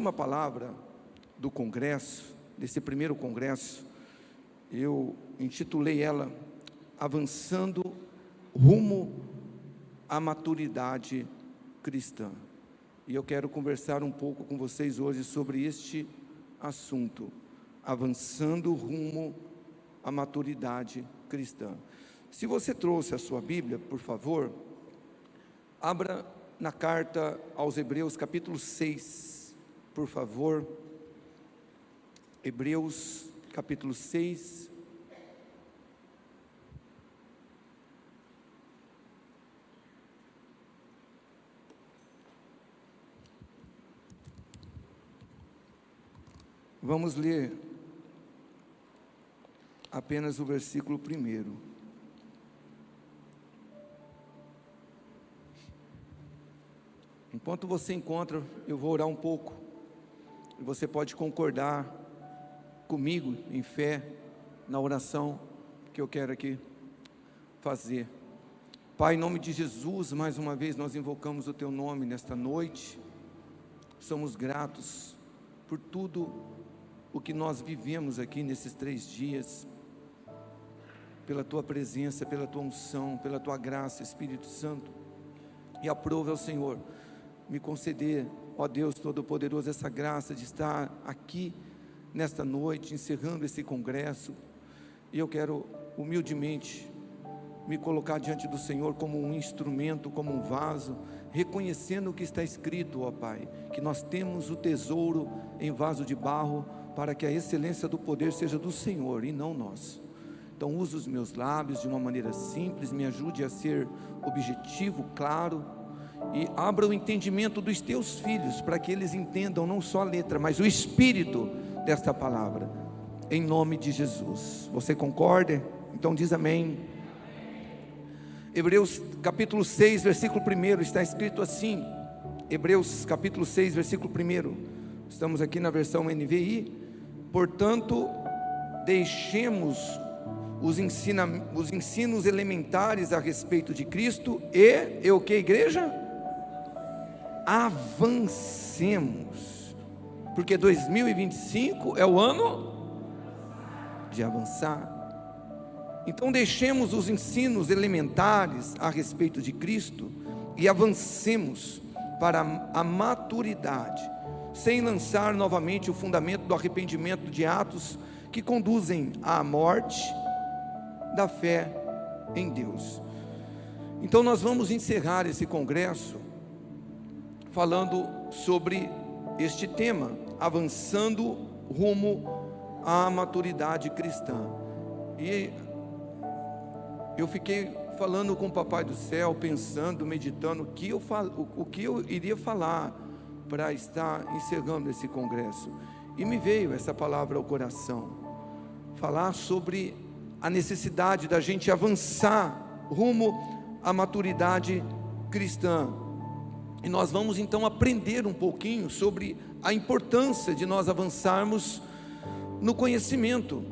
última palavra do congresso, desse primeiro congresso, eu intitulei ela Avançando Rumo à Maturidade Cristã. E eu quero conversar um pouco com vocês hoje sobre este assunto, avançando rumo à maturidade cristã. Se você trouxe a sua Bíblia, por favor, abra na carta aos Hebreus, capítulo 6, por favor. Hebreus, capítulo 6. Vamos ler apenas o versículo 1. Enquanto você encontra, eu vou orar um pouco, e você pode concordar comigo em fé, na oração que eu quero aqui fazer. Pai, em nome de Jesus, mais uma vez nós invocamos o Teu nome nesta noite, somos gratos por tudo o que nós vivemos aqui nesses 3 dias, pela Tua presença, pela Tua unção, pela Tua graça, Espírito Santo, e aprove ao Senhor me conceder, ó Deus Todo-Poderoso, essa graça de estar aqui nesta noite, encerrando esse congresso, e eu quero humildemente me colocar diante do Senhor como um instrumento, como um vaso, reconhecendo o que está escrito, ó Pai, que nós temos o tesouro em vaso de barro, para que a excelência do poder seja do Senhor e não nosso. Então use os meus lábios de uma maneira simples, me ajude a ser objetivo, claro, e abra o entendimento dos teus filhos, para que eles entendam não só a letra, mas o espírito desta palavra, em nome de Jesus. Você concorda? Então diz amém. Hebreus capítulo 6, versículo 1, está escrito assim, Hebreus capítulo 6, versículo 1, estamos aqui na versão NVI. Portanto, deixemos os ensinos elementares a respeito de Cristo e o que, igreja? Avancemos, porque 2025 é o ano de avançar. Então deixemos os ensinos elementares a respeito de Cristo e avancemos para a maturidade, sem lançar novamente o fundamento do arrependimento de atos que conduzem à morte da fé em Deus. Então nós vamos encerrar esse congresso falando sobre este tema, avançando rumo à maturidade cristã. E eu fiquei falando com o Papai do Céu, pensando, meditando o que eu iria falar para estar encerrando esse congresso, e me veio essa palavra ao coração, falar sobre a necessidade da gente avançar rumo à maturidade cristã. E nós vamos então aprender um pouquinho sobre a importância de nós avançarmos no conhecimento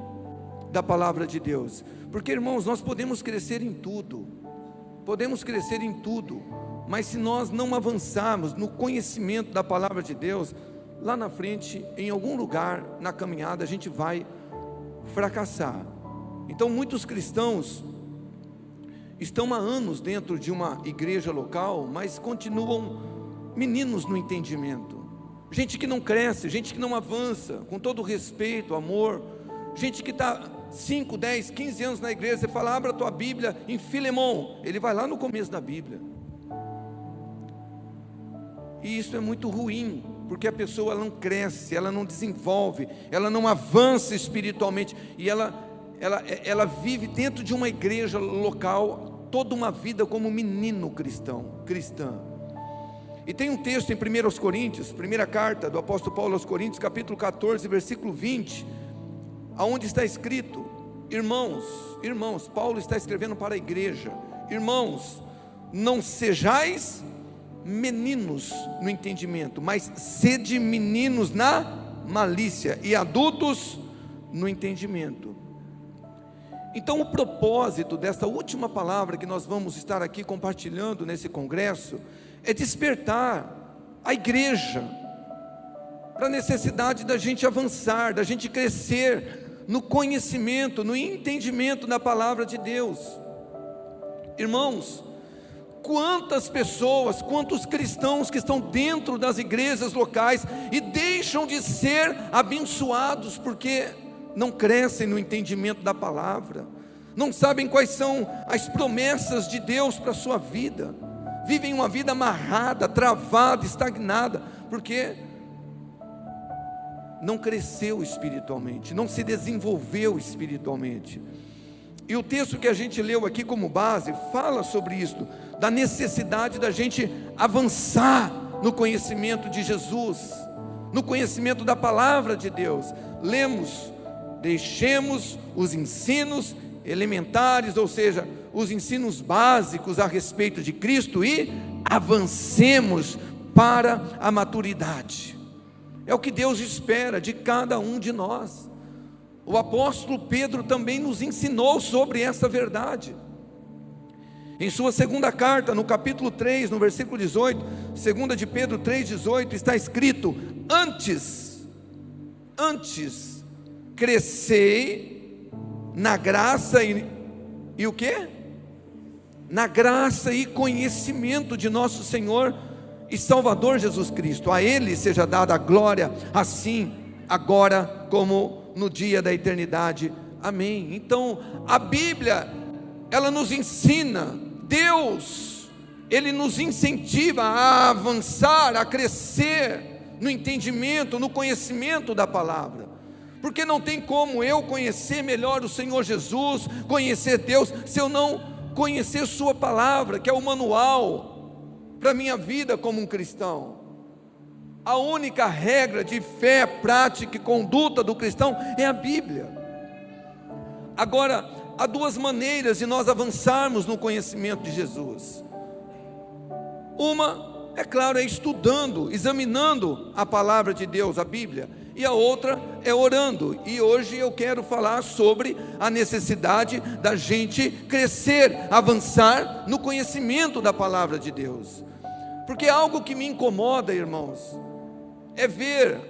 da palavra de Deus, porque, irmãos, nós podemos crescer em tudo, mas se nós não avançarmos no conhecimento da palavra de Deus, lá na frente, em algum lugar na caminhada, a gente vai fracassar. Então muitos cristãos estão há anos dentro de uma igreja local, mas continuam meninos no entendimento, gente que não cresce, gente que não avança, com todo respeito, amor, gente que está 5, 10, 15 anos na igreja. Você fala, abra a tua Bíblia em Filemão, ele vai lá no começo da Bíblia, e isso é muito ruim, porque a pessoa ela não cresce, ela não desenvolve, ela não avança espiritualmente, e ela vive dentro de uma igreja local, toda uma vida como menino cristã. E tem um texto em 1 Coríntios, primeira carta do apóstolo Paulo aos Coríntios, capítulo 14, versículo 20, aonde está escrito, irmãos, Paulo está escrevendo para a igreja, irmãos, não sejais meninos no entendimento, mas sede meninos na malícia, e adultos no entendimento. Então o propósito desta última palavra que nós vamos estar aqui compartilhando nesse congresso, é despertar a igreja para a necessidade da gente avançar, da gente crescer no conhecimento, no entendimento da palavra de Deus. Irmãos, quantas pessoas, quantos cristãos que estão dentro das igrejas locais e deixam de ser abençoados porque não crescem no entendimento da palavra, não sabem quais são as promessas de Deus para a sua vida, vivem uma vida amarrada, travada, estagnada, porque não cresceu espiritualmente, não se desenvolveu espiritualmente. E o texto que a gente leu aqui como base fala sobre isso, da necessidade da gente avançar no conhecimento de Jesus, no conhecimento da palavra de Deus. Lemos: deixemos os ensinos elementares, ou seja, os ensinos básicos a respeito de Cristo, e avancemos para a maturidade. É o que Deus espera de cada um de nós. O apóstolo Pedro também nos ensinou sobre essa verdade. Em sua segunda carta, no capítulo 3, no versículo 18, 2 de Pedro 3,18, está escrito: antes, crescei na graça e o quê? Na graça e conhecimento de nosso Senhor e Salvador Jesus Cristo. A Ele seja dada a glória, assim, agora, como no dia da eternidade. Amém. Então, a Bíblia, ela nos ensina, Deus, Ele nos incentiva a avançar, a crescer no entendimento, no conhecimento da palavra, porque não tem como eu conhecer melhor o Senhor Jesus, conhecer Deus, se eu não conhecer sua palavra, que é o manual para a minha vida como um cristão. A única regra de fé, prática e conduta do cristão é a Bíblia. Agora, há duas maneiras de nós avançarmos no conhecimento de Jesus. Uma, é claro, é estudando, examinando a palavra de Deus, a Bíblia. E a outra é orando. E hoje eu quero falar sobre a necessidade da gente crescer, avançar no conhecimento da palavra de Deus. Porque algo que me incomoda, irmãos, é ver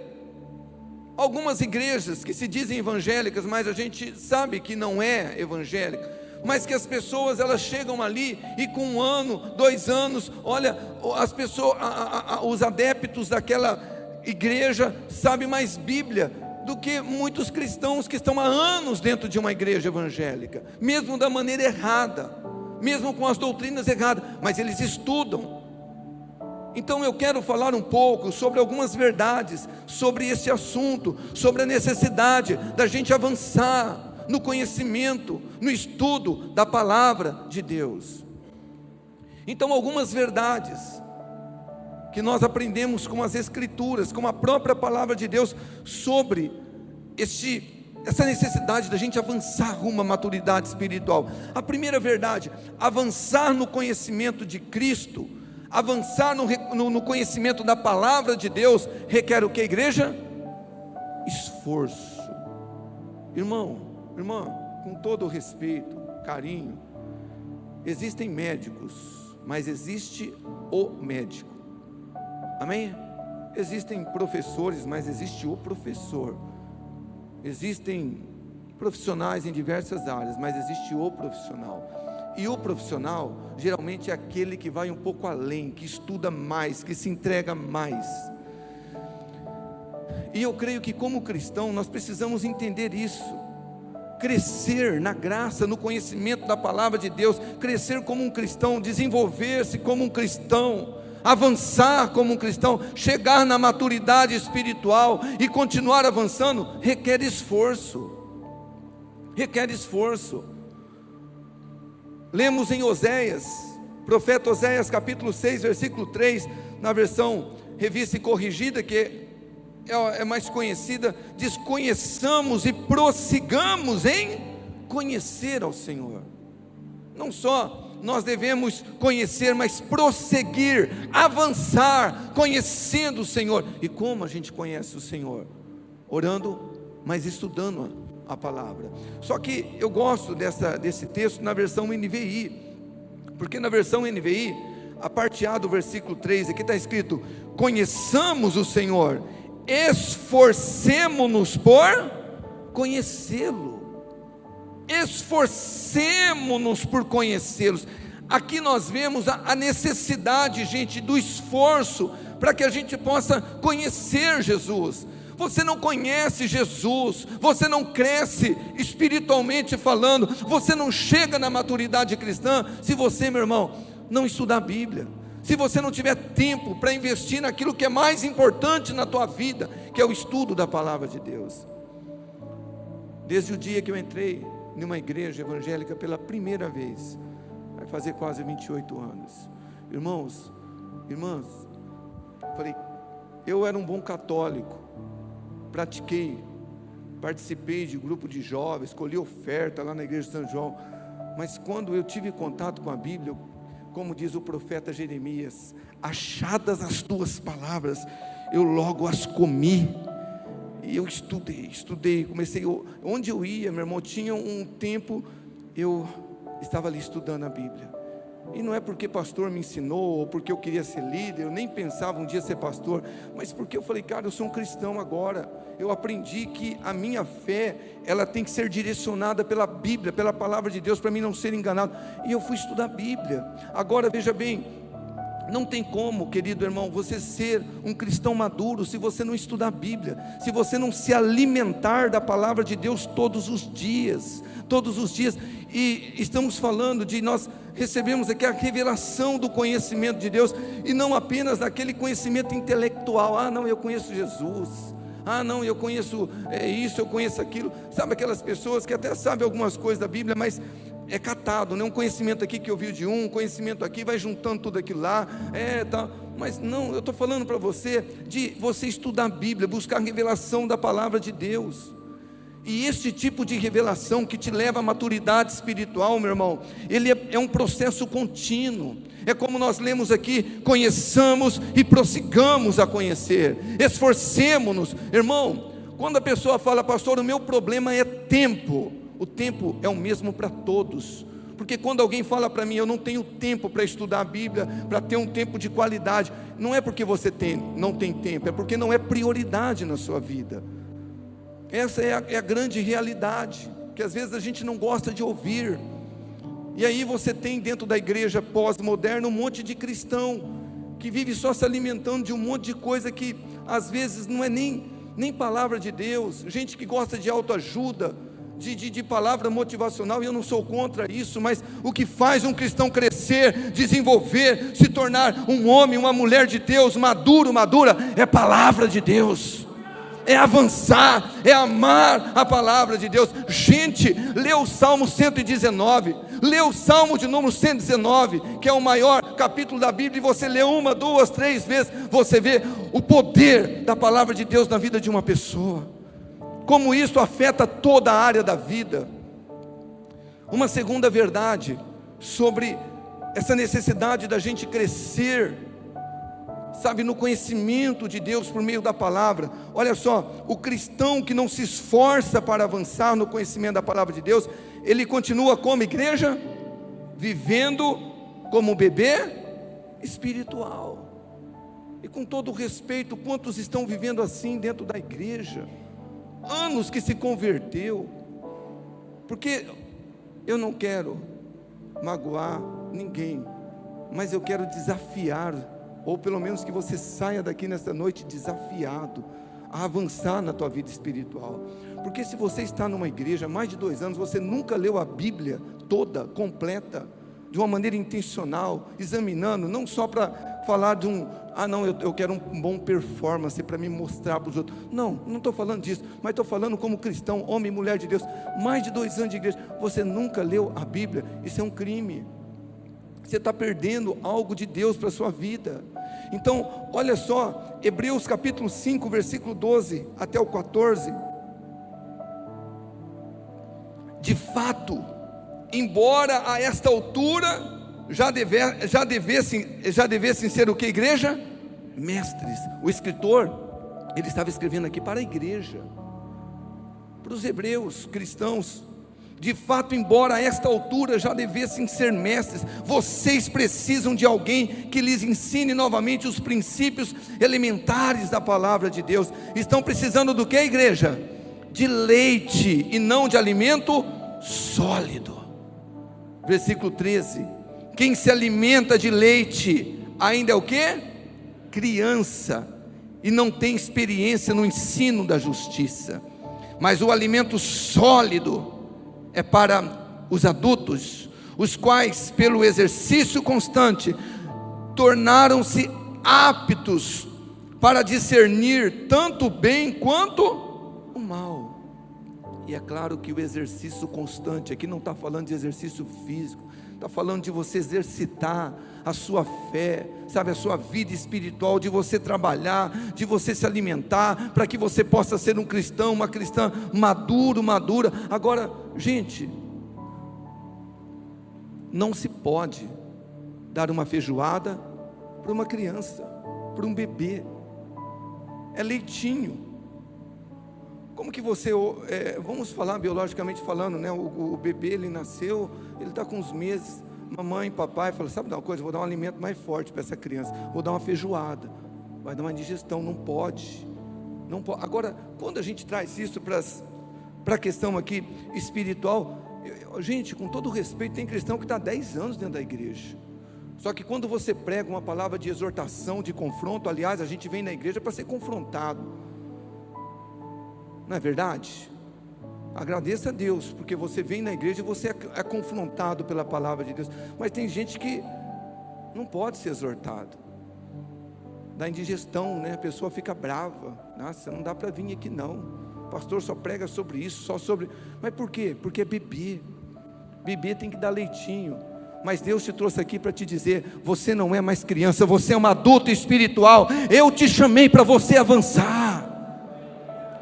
algumas igrejas que se dizem evangélicas, mas a gente sabe que não é evangélica, mas que as pessoas, elas chegam ali e com 1 ano, 2 anos, olha, as pessoas, os adeptos daquela igreja sabem mais Bíblia do que muitos cristãos que estão há anos dentro de uma igreja evangélica, mesmo da maneira errada, mesmo com as doutrinas erradas, mas eles estudam. Então eu quero falar um pouco sobre algumas verdades sobre esse assunto, sobre a necessidade da gente avançar no conhecimento, no estudo da palavra de Deus. Então, algumas verdades que nós aprendemos com as Escrituras, com a própria palavra de Deus, sobre essa necessidade da gente avançar rumo à maturidade espiritual. A primeira verdade: avançar no conhecimento de Cristo, avançar no conhecimento da palavra de Deus, requer o que, igreja? Esforço. Irmão, irmã, com todo o respeito, carinho, existem médicos, mas existe o médico, amém? Existem professores, mas existe o professor. Existem profissionais em diversas áreas, mas existe o profissional. E o profissional, geralmente, é aquele que vai um pouco além, que estuda mais, que se entrega mais. E eu creio que como cristão, nós precisamos entender isso. Crescer na graça, no conhecimento da palavra de Deus, crescer como um cristão, desenvolver-se como um cristão, avançar como um cristão, chegar na maturidade espiritual e continuar avançando, requer esforço. Requer esforço. Lemos em Oséias, profeta Oséias capítulo 6, versículo 3, na versão revista e corrigida, que é mais conhecida, diz: conheçamos e prossigamos em conhecer ao Senhor. Não só nós devemos conhecer, mas prosseguir, avançar, conhecendo o Senhor. E como a gente conhece o Senhor? Orando, mas estudando a palavra. Só que eu gosto desse texto na versão NVI, porque na versão NVI, a parte A do versículo 3, aqui está escrito: conheçamos o Senhor, esforcemo-nos por conhecê-lo. Esforcemo-nos por conhecê-los. Aqui nós vemos a necessidade, gente, do esforço para que a gente possa conhecer Jesus. Você não conhece Jesus, você não cresce espiritualmente falando, você não chega na maturidade cristã se você, meu irmão, não estudar a Bíblia, se você não tiver tempo para investir naquilo que é mais importante na tua vida, que é o estudo da palavra de Deus. Desde o dia que eu entrei numa igreja evangélica pela primeira vez, vai fazer quase 28 anos, irmãos, irmãs, falei, eu era um bom católico, pratiquei, participei de grupo de jovens, colhi oferta lá na igreja de São João, mas quando eu tive contato com a Bíblia, como diz o profeta Jeremias, achadas as tuas palavras, eu logo as comi. E eu estudei, comecei, onde eu ia, meu irmão, tinha um tempo, eu estava ali estudando a Bíblia. E não é porque pastor me ensinou, ou porque eu queria ser líder, eu nem pensava um dia ser pastor, mas porque eu falei, cara, eu sou um cristão agora. Eu aprendi que a minha fé, ela tem que ser direcionada pela Bíblia, pela palavra de Deus, para mim não ser enganado. E eu fui estudar a Bíblia. Agora veja bem, não tem como, querido irmão, você ser um cristão maduro se você não estudar a Bíblia, se você não se alimentar da palavra de Deus todos os dias. E estamos falando de nós recebemos aqui a revelação do conhecimento de Deus, e não apenas daquele conhecimento intelectual. Ah, não, eu conheço Jesus. Ah, não, eu conheço isso, eu conheço aquilo. Sabe aquelas pessoas que até sabem algumas coisas da Bíblia, mas é catado, né? Um conhecimento aqui que ouviu de um conhecimento aqui, vai juntando tudo aquilo lá, tá. Mas não, eu estou falando para você, de você estudar a Bíblia, buscar a revelação da palavra de Deus. E este tipo de revelação que te leva à maturidade espiritual, meu irmão, ele é um processo contínuo. É como nós lemos aqui, conheçamos e prossigamos a conhecer, esforcemo-nos. Irmão, quando a pessoa fala, pastor, o meu problema é tempo, o tempo é o mesmo para todos. Porque quando alguém fala para mim, eu não tenho tempo para estudar a Bíblia, para ter um tempo de qualidade, não é porque você não tem tempo, é porque não é prioridade na sua vida. Essa é a grande realidade, que às vezes a gente não gosta de ouvir. E aí você tem dentro da igreja pós-moderna um monte de cristão que vive só se alimentando de um monte de coisa que às vezes não é nem palavra de Deus. Gente que gosta de autoajuda, de palavra motivacional, e eu não sou contra isso, mas o que faz um cristão crescer, desenvolver, se tornar um homem, uma mulher de Deus, madura, é palavra de Deus. É avançar, é amar a palavra de Deus. Gente, lê o Salmo 119, lê o Salmo de número 119, que é o maior capítulo da Bíblia, e você lê 1, 2, 3 vezes, você vê o poder da palavra de Deus na vida de uma pessoa, como isso afeta toda a área da vida. Uma segunda verdade sobre essa necessidade da gente crescer, sabe, no conhecimento de Deus por meio da palavra. Olha só, o cristão que não se esforça para avançar no conhecimento da palavra de Deus, ele continua como igreja, vivendo como bebê espiritual. E com todo o respeito, quantos estão vivendo assim dentro da igreja? Anos que se converteu, porque eu não quero magoar ninguém, mas eu quero desafiar, ou pelo menos que você saia daqui nesta noite desafiado a avançar na tua vida espiritual. Porque se você está numa igreja há mais de 2 anos, você nunca leu a Bíblia toda, completa, de uma maneira intencional, examinando, não só para falar de eu quero um bom performance para me mostrar para os outros. Não estou falando disso, mas estou falando como cristão, homem e mulher de Deus, mais de 2 anos de igreja, você nunca leu a Bíblia. Isso é um crime. Você está perdendo algo de Deus para a sua vida. Então, olha só, Hebreus capítulo 5, versículo 12 até o 14. De fato, embora a esta altura já devessem ser o que, igreja? Mestres. O escritor, ele estava escrevendo aqui para a igreja, para os hebreus, cristãos. De fato, embora a esta altura já devessem ser mestres, vocês precisam de alguém que lhes ensine novamente os princípios elementares da palavra de Deus. Estão precisando do que, igreja? De leite e não de alimento sólido. Versículo 13: quem se alimenta de leite ainda é o que? Criança, e não tem experiência no ensino da justiça. Mas o alimento sólido é para os adultos, os quais pelo exercício constante tornaram-se aptos para discernir tanto o bem quanto o mal. E é claro que o exercício constante aqui não está falando de exercício físico, está falando de você exercitar a sua fé, sabe, a sua vida espiritual, de você trabalhar, de você se alimentar, para que você possa ser um cristão, uma cristã madura. Agora, gente, não se pode dar uma feijoada para uma criança, para um bebê. É leitinho. Como que você, vamos falar biologicamente falando, né? O bebê, ele nasceu, ele está com uns meses. Mamãe, papai fala: sabe de uma coisa, vou dar um alimento mais forte para essa criança, vou dar uma feijoada, vai dar uma digestão. Não pode. Agora, quando a gente traz isso para a questão aqui espiritual, gente, com todo respeito, tem cristão que está há 10 anos dentro da igreja. Só que quando você prega uma palavra de exortação, de confronto, aliás, a gente vem na igreja para ser confrontado, não é verdade? Agradeça a Deus, porque você vem na igreja e você é confrontado pela palavra de Deus. Mas tem gente que não pode ser exortado, dá indigestão, né? A pessoa fica brava. Nossa, não dá para vir aqui não, o pastor só prega sobre isso, só sobre... Mas por quê? Porque é bebê tem que dar leitinho. Mas Deus te trouxe aqui para te dizer: você não é mais criança, você é um adulto espiritual. Eu te chamei para você avançar,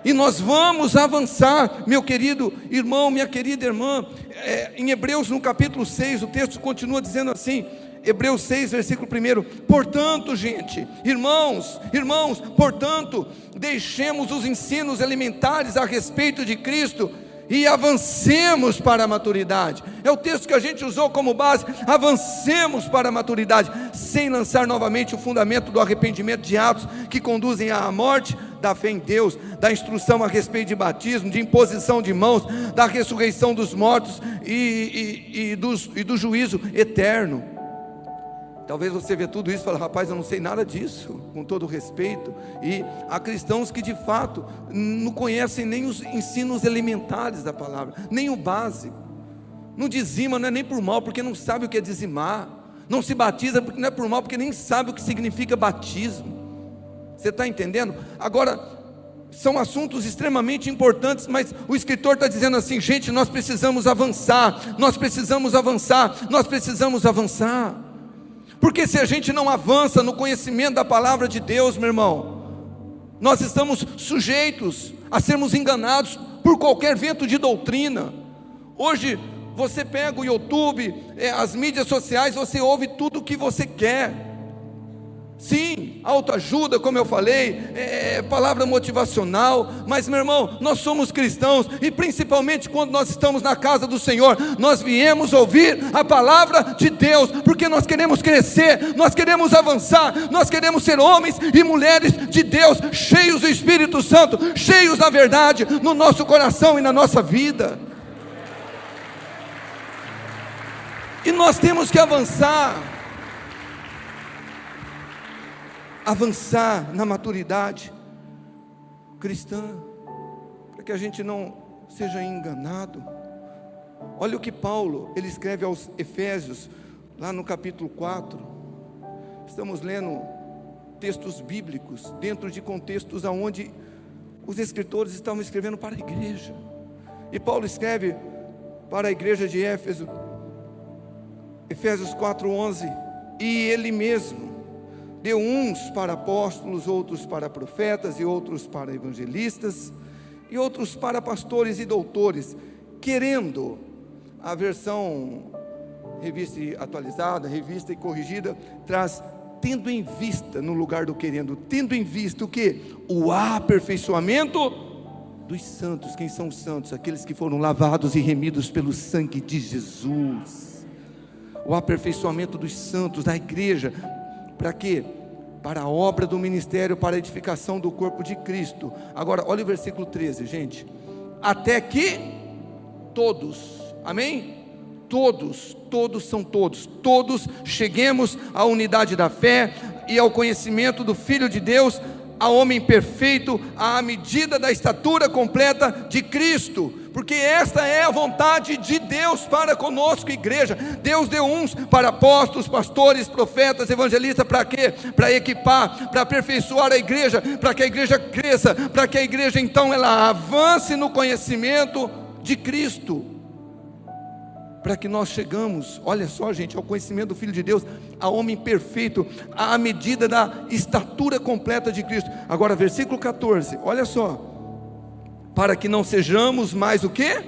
e nós vamos avançar, meu querido irmão, minha querida irmã. Em Hebreus, no capítulo 6, o texto continua dizendo assim, Hebreus 6, versículo 1: portanto, gente, irmãos, portanto, deixemos os ensinos elementares a respeito de Cristo e avancemos para a maturidade. É o texto que a gente usou como base. Avancemos para a maturidade, sem lançar novamente o fundamento do arrependimento de atos que conduzem à morte, da fé em Deus, da instrução a respeito de batismo, de imposição de mãos, da ressurreição dos mortos e do juízo eterno. Talvez você vê tudo isso e fale: rapaz, eu não sei nada disso, com todo respeito. E há cristãos que de fato não conhecem nem os ensinos elementares da palavra, nem o básico. Não dizima, não é nem por mal, porque não sabe o que é dizimar. Não se batiza, porque não é por mal, porque nem sabe o que significa batismo. Você está entendendo? Agora, são assuntos extremamente importantes, mas o escritor está dizendo assim: gente, nós precisamos avançar, nós precisamos avançar, nós precisamos avançar. Porque se a gente não avança no conhecimento da palavra de Deus, meu irmão, nós estamos sujeitos a sermos enganados por qualquer vento de doutrina. Hoje você pega o YouTube, as mídias sociais, você ouve tudo o que você quer. Sim, autoajuda, como eu falei, palavra motivacional. Mas, meu irmão, nós somos cristãos, e principalmente quando nós estamos na casa do Senhor, nós viemos ouvir a palavra de Deus, porque nós queremos crescer, nós queremos avançar, nós queremos ser homens e mulheres de Deus, cheios do Espírito Santo, cheios da verdade no nosso coração e na nossa vida. E nós temos que avançar na maturidade cristã, para que a gente não seja enganado. Olha o que Paulo, ele escreve aos Efésios, lá no capítulo 4, estamos lendo textos bíblicos, dentro de contextos onde os escritores estavam escrevendo para a igreja, e Paulo escreve para a igreja de Éfeso, Efésios 4:11, e ele mesmo deu uns para apóstolos, outros para profetas, e outros para evangelistas, e outros para pastores e doutores, querendo, a versão revista e atualizada, revista e corrigida, traz tendo em vista, no lugar do querendo, tendo em vista o que? O aperfeiçoamento dos santos. Quem são os santos? Aqueles que foram lavados e remidos pelo sangue de Jesus. O aperfeiçoamento dos santos, da igreja, para quê? Para a obra do ministério, para a edificação do corpo de Cristo. Agora, olha o versículo 13, gente. Até que todos, amém? Todos são todos cheguemos à unidade da fé e ao conhecimento do Filho de Deus, a homem perfeito, à medida da estatura completa de Cristo, porque esta é a vontade de Deus para conosco, igreja. Deus deu uns para apóstolos, pastores, profetas, evangelistas, para quê? Para equipar, para aperfeiçoar a igreja, para que a igreja cresça, para que a igreja então ela avance no conhecimento de Cristo, para que nós chegamos, olha só gente, ao conhecimento do Filho de Deus, a homem perfeito, à medida da estatura completa de Cristo. Agora versículo 14, olha só, para que não sejamos mais o quê?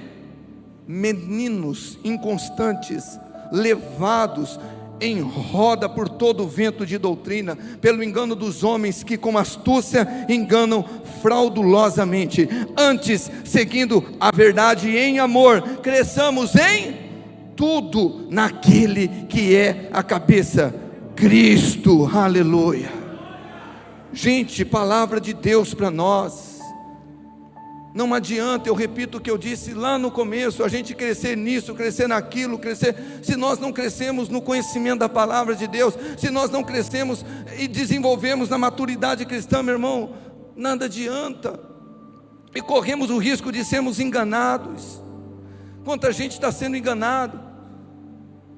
Meninos inconstantes, levados em roda por todo o vento de doutrina, pelo engano dos homens que com astúcia enganam fraudulosamente. Antes, seguindo a verdade em amor, cresçamos em tudo naquele que é a cabeça, Cristo. Aleluia. Gente, palavra de Deus para nós. Não adianta, eu repito o que eu disse lá no começo, a gente crescer nisso, crescer naquilo, crescer, se nós não crescemos no conhecimento da palavra de Deus, se nós não crescemos e desenvolvemos na maturidade cristã, meu irmão, nada adianta, e corremos o risco de sermos enganados. Quanta gente está sendo enganado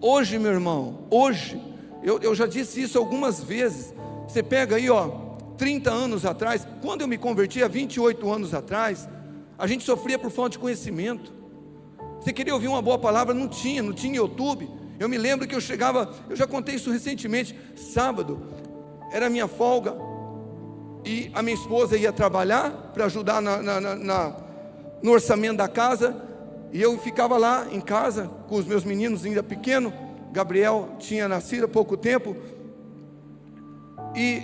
hoje, meu irmão, hoje, eu já disse isso algumas vezes. Você pega aí, 30 anos atrás, quando eu me converti há 28 anos atrás, a gente sofria por falta de conhecimento. Você queria ouvir uma boa palavra, não tinha YouTube. Eu me lembro que eu chegava, eu já contei isso recentemente, sábado, era minha folga, e a minha esposa ia trabalhar, para ajudar no orçamento da casa, e eu ficava lá em casa, com os meus meninos ainda pequenos. Gabriel tinha nascido há pouco tempo, e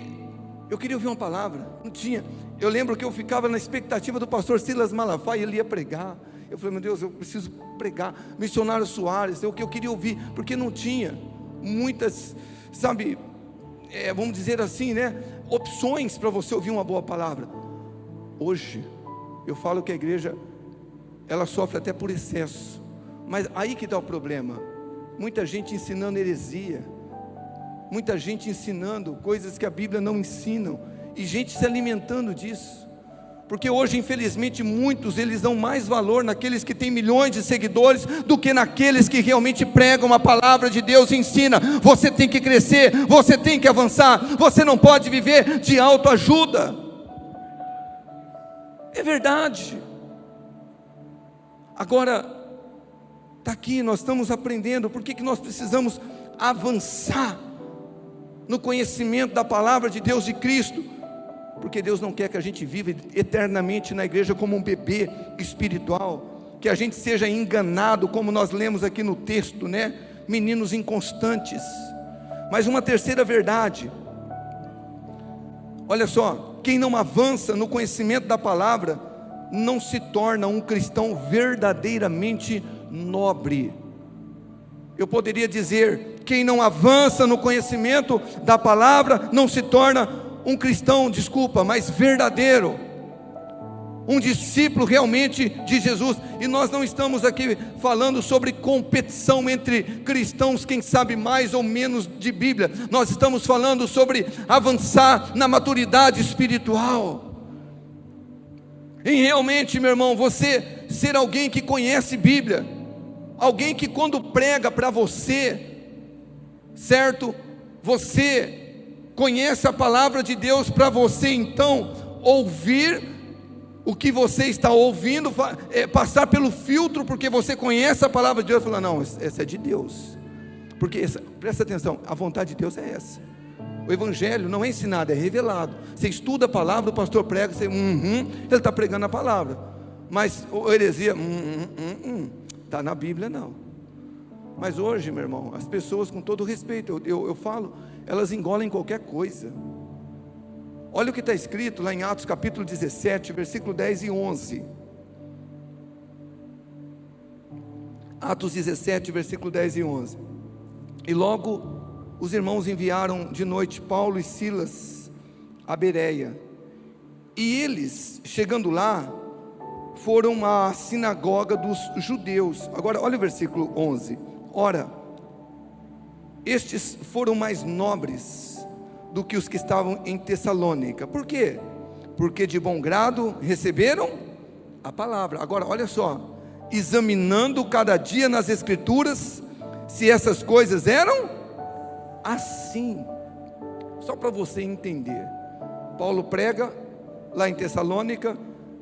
eu queria ouvir uma palavra, não tinha. Eu lembro que eu ficava na expectativa do pastor Silas Malafaia, ele ia pregar. Eu falei, meu Deus, eu preciso pregar. Missionário Soares, o que eu queria ouvir, porque não tinha muitas, sabe, vamos dizer assim, né, opções para você ouvir uma boa palavra. Hoje, eu falo que a igreja, ela sofre até por excesso, mas aí que está o problema. Muita gente ensinando heresia, muita gente ensinando coisas que a Bíblia não ensina, e gente se alimentando disso, porque hoje infelizmente muitos, eles dão mais valor naqueles que têm milhões de seguidores, do que naqueles que realmente pregam a palavra de Deus e ensina. Você tem que crescer, você tem que avançar, você não pode viver de autoajuda, é verdade. Agora, está aqui, nós estamos aprendendo, por que nós precisamos avançar no conhecimento da palavra de Deus, de Cristo? Porque Deus não quer que a gente viva eternamente na igreja como um bebê espiritual, que a gente seja enganado, como nós lemos aqui no texto, né? Meninos inconstantes. Mas uma terceira verdade, olha só, quem não avança no conhecimento da palavra, não se torna um cristão verdadeiramente nobre. Eu poderia dizer, quem não avança no conhecimento da palavra, não se torna um cristão, mas verdadeiro, um discípulo realmente de Jesus. E nós não estamos aqui falando sobre competição entre cristãos, quem sabe mais ou menos de Bíblia. Nós estamos falando sobre avançar na maturidade espiritual, em realmente, meu irmão, você ser alguém que conhece Bíblia, alguém que quando prega para você, certo? Você conhece a palavra de Deus, para você então ouvir o que você está ouvindo, passar pelo filtro, porque você conhece a palavra de Deus, e falar, não, essa é de Deus, porque presta atenção, a vontade de Deus é essa. O evangelho não é ensinado, é revelado. Você estuda a palavra, o pastor prega, você, ele está pregando a palavra, mas a heresia, está na Bíblia não. Mas hoje, meu irmão, as pessoas, com todo respeito, eu falo, elas engolem qualquer coisa. Olha o que está escrito lá em Atos capítulo 17, versículo 10 e 11. Atos 17, versículo 10 e 11. E logo os irmãos enviaram de noite Paulo e Silas a Bereia. E eles, chegando lá, foram à sinagoga dos judeus. Agora olha o versículo 11. Ora, estes foram mais nobres do que os que estavam em Tessalônica. Por quê? Porque de bom grado receberam a palavra. Agora olha só, examinando cada dia nas escrituras se essas coisas eram assim. Só para você entender, Paulo prega lá em Tessalônica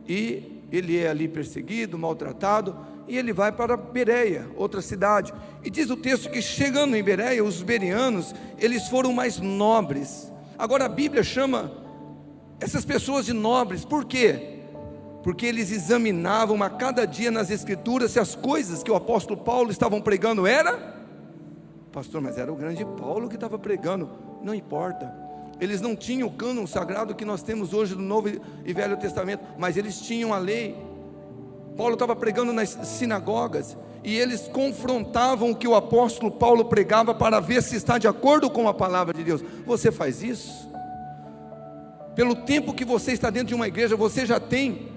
e ele é ali perseguido, maltratado, e ele vai para Bereia, outra cidade, e diz o texto que chegando em Bereia, os bereanos, eles foram mais nobres. Agora a Bíblia chama essas pessoas de nobres. Por quê? Porque eles examinavam a cada dia nas escrituras se as coisas que o apóstolo Paulo estavam pregando era, pastor, mas era o grande Paulo que estava pregando. Não importa, eles não tinham o cânon sagrado que nós temos hoje no Novo e Velho Testamento, mas eles tinham a lei. Paulo estava pregando nas sinagogas, e eles confrontavam o que o apóstolo Paulo pregava, para ver se está de acordo com a palavra de Deus. Você faz isso? Pelo tempo que você está dentro de uma igreja, você já tem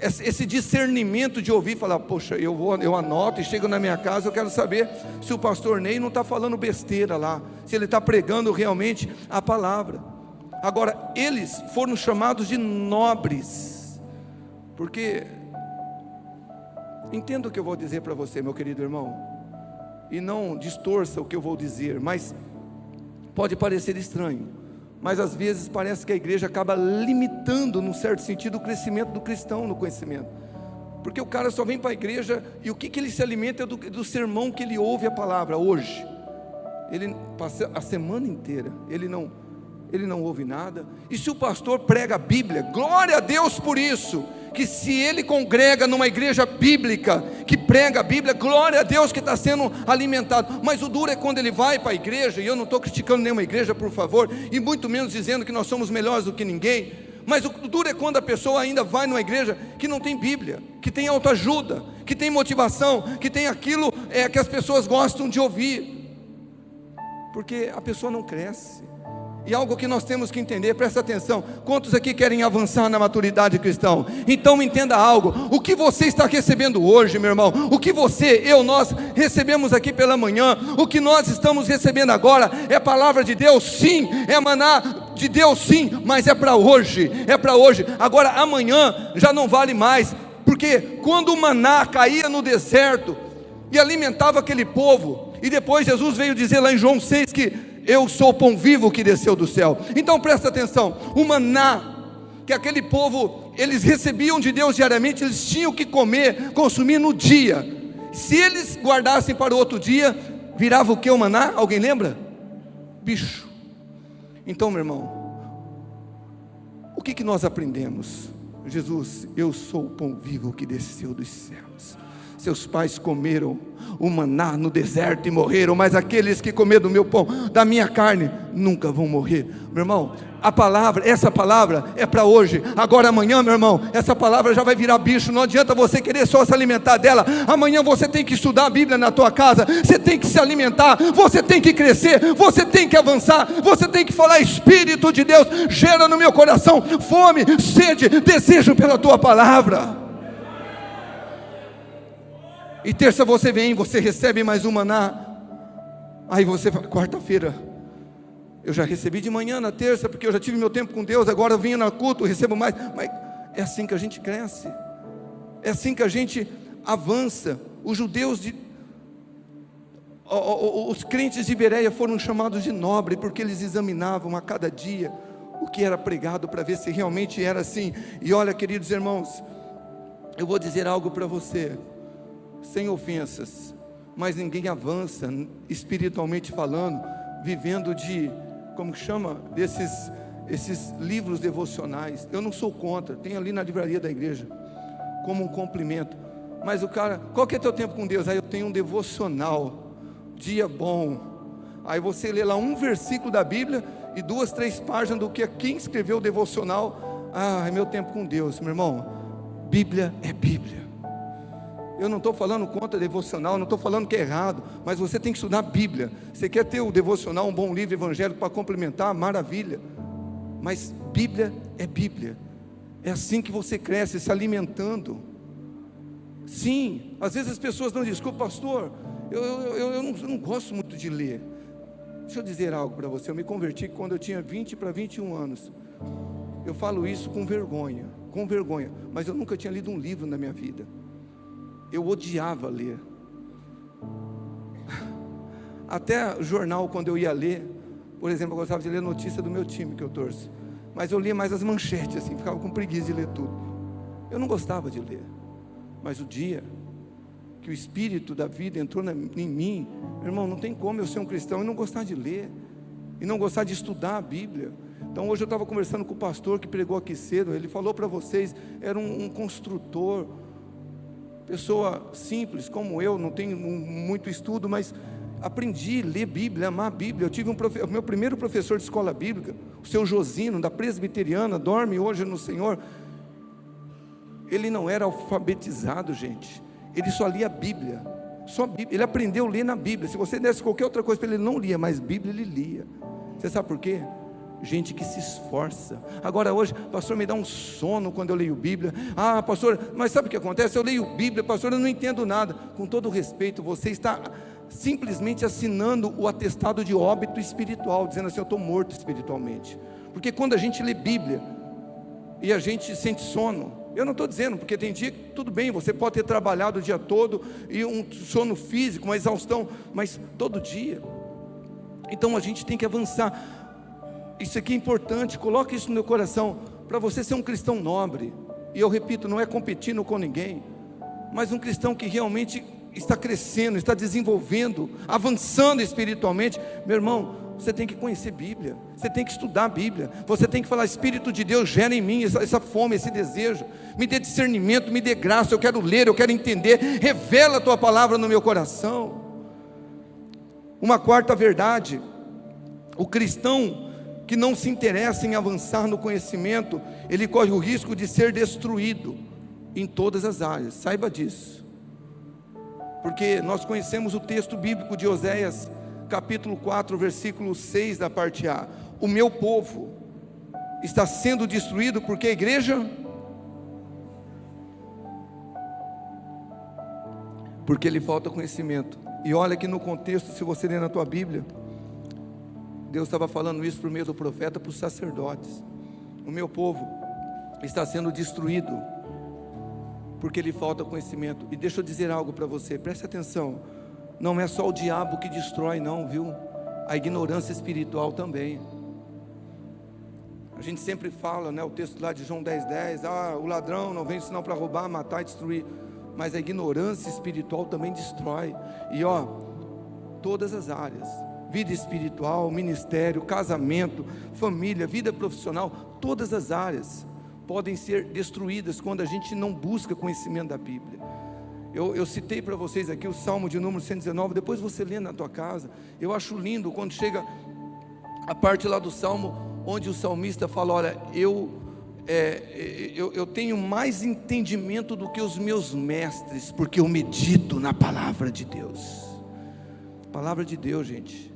esse discernimento de ouvir, falar, poxa, eu anoto e chego na minha casa, eu quero saber se o pastor Ney não está falando besteira lá, se ele está pregando realmente a palavra. Agora, eles foram chamados de nobres, porque, entenda o que eu vou dizer para você, meu querido irmão, e não distorça o que eu vou dizer, mas pode parecer estranho, mas às vezes parece que a igreja acaba limitando, num certo sentido, o crescimento do cristão no conhecimento, porque o cara só vem para a igreja, e o que ele se alimenta é do sermão que ele ouve a palavra. Hoje, ele passa a semana inteira, ele não ouve nada, e se o pastor prega a Bíblia, glória a Deus por isso, que se ele congrega numa igreja bíblica, que prega a Bíblia, glória a Deus que está sendo alimentado. Mas o duro é quando ele vai para a igreja, e eu não estou criticando nenhuma igreja, por favor, e muito menos dizendo que nós somos melhores do que ninguém, mas o duro é quando a pessoa ainda vai numa igreja que não tem Bíblia, que tem autoajuda, que tem motivação, que tem aquilo que as pessoas gostam de ouvir, porque a pessoa não cresce. E algo que nós temos que entender, presta atenção, quantos aqui querem avançar na maturidade cristã? Então entenda algo, o que você está recebendo hoje, meu irmão, o que nós recebemos aqui pela manhã, o que nós estamos recebendo agora, é palavra de Deus, sim, é maná de Deus, sim, mas é para hoje, agora amanhã já não vale mais, porque quando o maná caía no deserto, e alimentava aquele povo, e depois Jesus veio dizer lá em João 6, que eu sou o pão vivo que desceu do céu. Então presta atenção, o maná que aquele povo, eles recebiam de Deus diariamente, eles tinham que comer, consumir no dia. Se eles guardassem para o outro dia, virava o que o maná? Alguém lembra? Bicho. Então, meu irmão, o que nós aprendemos? Jesus, eu sou o pão vivo que desceu dos céus. Seus pais comeram o maná no deserto e morreram, mas aqueles que comeram do meu pão, da minha carne, nunca vão morrer. Meu irmão, essa palavra é para hoje. Agora amanhã, meu irmão, essa palavra já vai virar bicho. Não adianta você querer só se alimentar dela. Amanhã você tem que estudar a Bíblia na tua casa, você tem que se alimentar, você tem que crescer, você tem que avançar, você tem que falar, Espírito de Deus, gera no meu coração fome, sede, desejo pela tua palavra. E terça você vem, você recebe mais um maná. Aí você fala, quarta-feira, eu já recebi de manhã na terça, porque eu já tive meu tempo com Deus, agora eu venho na culto, recebo mais. Mas é assim que a gente cresce, é assim que a gente avança. Os judeus, os crentes de Bereia foram chamados de nobre, porque eles examinavam a cada dia o que era pregado, para ver se realmente era assim. E olha, queridos irmãos, eu vou dizer algo para você, sem ofensas, mas ninguém avança espiritualmente falando, vivendo de, como chama, esses livros devocionais. Eu não sou contra, tem ali na livraria da igreja, como um complemento, mas o cara, qual que é teu tempo com Deus? Aí eu tenho um devocional, dia bom, aí você lê lá um versículo da Bíblia, e 2, 3 páginas do que quem escreveu o devocional. É meu tempo com Deus, meu irmão. Bíblia é Bíblia. Eu não estou falando contra devocional, não estou falando que é errado, mas você tem que estudar a Bíblia. Você quer ter o devocional, um bom livro evangélico para complementar, maravilha. Mas Bíblia é Bíblia. É assim que você cresce, se alimentando. Sim, às vezes as pessoas não desculpa, pastor, eu não gosto muito de ler. Deixa eu dizer algo para você. Eu me converti quando eu tinha 20 para 21 anos. Eu falo isso com vergonha, mas eu nunca tinha lido um livro na minha vida. Eu odiava ler. Até jornal, quando eu ia ler, por exemplo, eu gostava de ler notícia do meu time que eu torço, mas eu lia mais as manchetes, assim, ficava com preguiça de ler tudo. Eu não gostava de ler. Mas o dia que o Espírito da vida entrou em mim, meu irmão, não tem como eu ser um cristão e não gostar de ler, e não gostar de estudar a Bíblia. Então hoje eu estava conversando com o pastor que pregou aqui cedo, ele falou para vocês, era um construtor, pessoa simples como eu, não tenho muito estudo, mas aprendi a ler Bíblia, amar a Bíblia. Eu tive o meu primeiro professor de escola bíblica, o seu Josino, da presbiteriana, dorme hoje no Senhor. Ele não era alfabetizado, gente, ele só lia a Bíblia, só Bíblia. Ele aprendeu a ler na Bíblia. Se você desse qualquer outra coisa para ele, ele não lia, mas Bíblia ele lia. Você sabe por quê? Gente que se esforça. Agora hoje, pastor, me dá um sono quando eu leio Bíblia. Ah, pastor, mas sabe o que acontece? Eu leio Bíblia, pastor, eu não entendo nada. Com todo respeito, você está simplesmente assinando o atestado de óbito espiritual, dizendo assim, eu estou morto espiritualmente. Porque quando a gente lê Bíblia e a gente sente sono, eu não estou dizendo, porque tem dia que tudo bem, você pode ter trabalhado o dia todo e um sono físico, uma exaustão, mas todo dia. Então a gente tem que avançar. Isso aqui é importante, coloque isso no meu coração, para você ser um cristão nobre. E eu repito, não é competindo com ninguém, mas um cristão que realmente está crescendo, está desenvolvendo, avançando espiritualmente. Meu irmão, você tem que conhecer Bíblia, você tem que estudar a Bíblia, você tem que falar, Espírito de Deus, gera em mim essa fome, esse desejo, me dê discernimento, me dê graça, eu quero ler, eu quero entender, revela a tua palavra no meu coração. Uma quarta verdade, o cristão que não se interessa em avançar no conhecimento, ele corre o risco de ser destruído em todas as áreas, saiba disso, porque nós conhecemos o texto bíblico de Oséias, capítulo 4, versículo 6 da parte A, o meu povo está sendo destruído porque a igreja, porque lhe falta conhecimento. E olha que no contexto, se você ler na tua Bíblia, Deus estava falando isso por meio do profeta para os sacerdotes. O meu povo está sendo destruído porque lhe falta conhecimento. E deixa eu dizer algo para você, preste atenção, não é só o diabo que destrói não, viu? A ignorância espiritual também. A gente sempre fala, né, o texto lá de João 10:10, o ladrão não vem senão para roubar, matar e destruir. Mas a ignorância espiritual também destrói. E todas as áreas, vida espiritual, ministério, casamento, família, vida profissional, todas as áreas podem ser destruídas quando a gente não busca conhecimento da Bíblia. Eu citei para vocês aqui o Salmo de número 119, depois você lê na tua casa. Eu acho lindo quando chega a parte lá do Salmo, onde o salmista fala, olha, eu tenho mais entendimento do que os meus mestres, porque eu medito na palavra de Deus. Palavra de Deus, gente,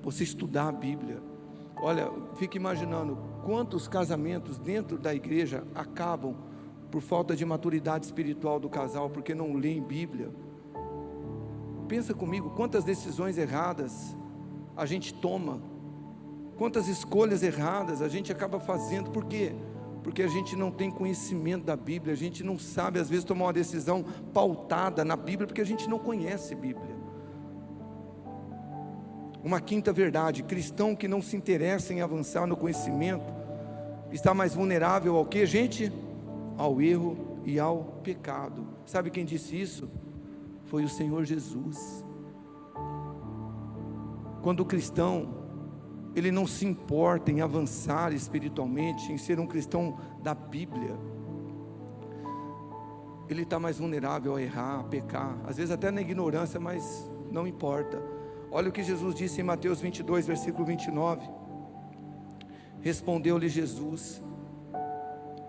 você estudar a Bíblia, olha, fica imaginando, quantos casamentos dentro da igreja acabam por falta de maturidade espiritual do casal, porque não leem Bíblia. Pensa comigo, quantas decisões erradas a gente toma, quantas escolhas erradas a gente acaba fazendo. Por quê? Porque a gente não tem conhecimento da Bíblia, a gente não sabe às vezes tomar uma decisão pautada na Bíblia, porque a gente não conhece Bíblia. Uma quinta verdade, cristão que não se interessa em avançar no conhecimento, está mais vulnerável ao que, gente? Ao erro e ao pecado. Sabe quem disse isso? Foi o Senhor Jesus. Quando o cristão, ele não se importa em avançar espiritualmente, em ser um cristão da Bíblia, ele está mais vulnerável a errar, a pecar, às vezes até na ignorância, mas não importa. Olha o que Jesus disse em Mateus 22, versículo 29. Respondeu-lhe Jesus: